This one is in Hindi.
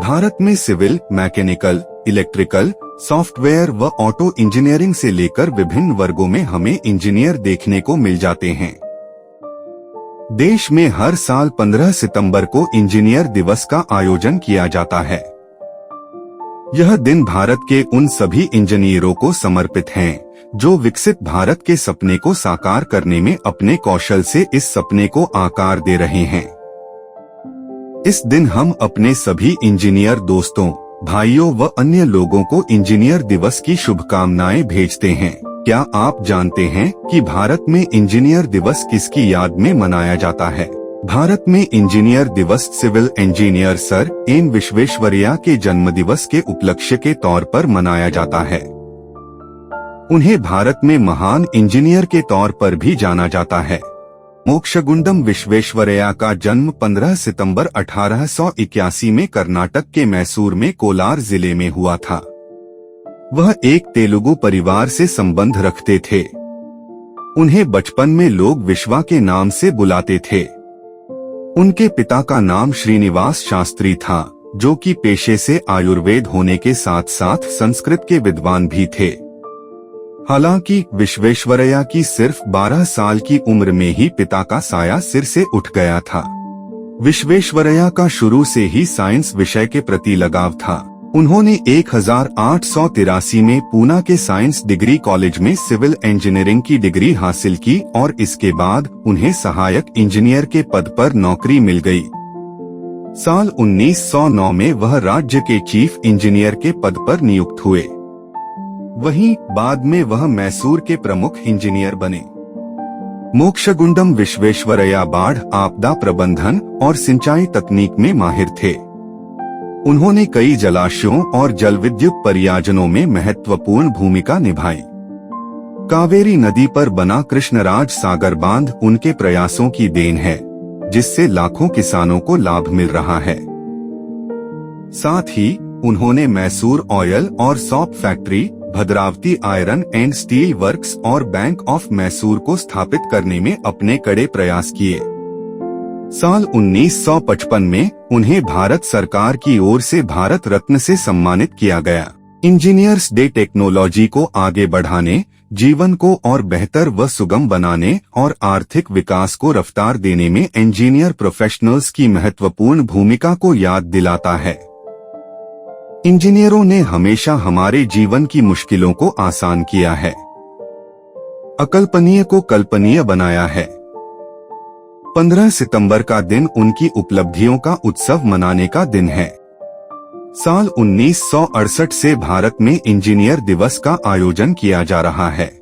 भारत में सिविल, मैकेनिकल, इलेक्ट्रिकल, सॉफ्टवेयर व ऑटो इंजीनियरिंग से लेकर विभिन्न वर्गों में हमें इंजीनियर देखने को मिल जाते हैं। देश में हर साल 15 सितंबर को इंजीनियर दिवस का आयोजन किया जाता है। यह दिन भारत के उन सभी इंजीनियरों को समर्पित है जो विकसित भारत के सपने को साकार करने में अपने कौशल से इस सपने को आकार दे रहे हैं। इस दिन हम अपने सभी इंजीनियर दोस्तों, भाइयों व अन्य लोगों को इंजीनियर दिवस की शुभकामनाएं भेजते हैं। क्या आप जानते हैं कि भारत में इंजीनियर दिवस किसकी याद में मनाया जाता है? भारत में इंजीनियर दिवस civil engineer sir M Visvesvaraya के जन्मदिवस के उपलक्ष्य के तौर पर मनाया जाता है। उन्हें भारत में महान इंजीनियर के तौर पर भी जाना जाता है। मोक्षगुंडम विश्वेश्वरैया का जन्म 15 सितंबर 1881 में कर्नाटक के मैसूर में कोलार जिले में हुआ था। वह एक तेलुगु परिवार से संबंध रखते थे। उन्हें बचपन में लोग विश्वा के नाम से बुलाते थे। उनके पिता का नाम श्रीनिवास शास्त्री था, जो कि पेशे से आयुर्वेद होने के साथ साथ संस्कृत के विद्वान भी थे। हालांकि विश्वेश्वरैया की सिर्फ 12 साल की उम्र में ही पिता का साया सिर से उठ गया था। विश्वेश्वरैया का शुरू से ही साइंस विषय के प्रति लगाव था। उन्होंने 1883 में पूना के साइंस डिग्री कॉलेज में सिविल इंजीनियरिंग की डिग्री हासिल की और इसके बाद उन्हें सहायक इंजीनियर के पद पर नौकरी मिल गई। साल 1909 में वह राज्य के चीफ इंजीनियर के पद पर नियुक्त हुए। वहीं बाद में वह मैसूर के प्रमुख इंजीनियर बने। मोक्षगुंडम विश्वेश्वरैया बाढ़, आपदा प्रबंधन और सिंचाई तकनीक में माहिर थे। उन्होंने कई जलाशयों और जलविद्युत परियोजनाओं में महत्वपूर्ण भूमिका निभाई। कावेरी नदी पर बना कृष्णराज सागर बांध उनके प्रयासों की देन है, जिससे लाखों किसानों को लाभ मिल रहा है। साथ ही उन्होंने मैसूर ऑयल और shop factory, Bhadravati iron and steel works और बैंक ऑफ मैसूर को स्थापित करने में अपने कड़े प्रयास किए। साल 1955 में उन्हें भारत सरकार की ओर से भारत रत्न से सम्मानित किया गया। इंजीनियर्स डे टेक्नोलॉजी को आगे बढ़ाने, जीवन को और बेहतर व सुगम बनाने और आर्थिक विकास को रफ्तार देने में इंजीनियर प्रोफेशनल्स की महत्वपूर्ण भूमिका को याद दिलाता है। इंजीनियरों ने हमेशा हमारे जीवन की मुश्किलों को आसान किया है, अकल्पनीय को कल्पनीय बनाया है। 15 सितंबर का दिन उनकी उपलब्धियों का उत्सव मनाने का दिन है। साल 1968 से भारत में इंजीनियर दिवस का आयोजन किया जा रहा है।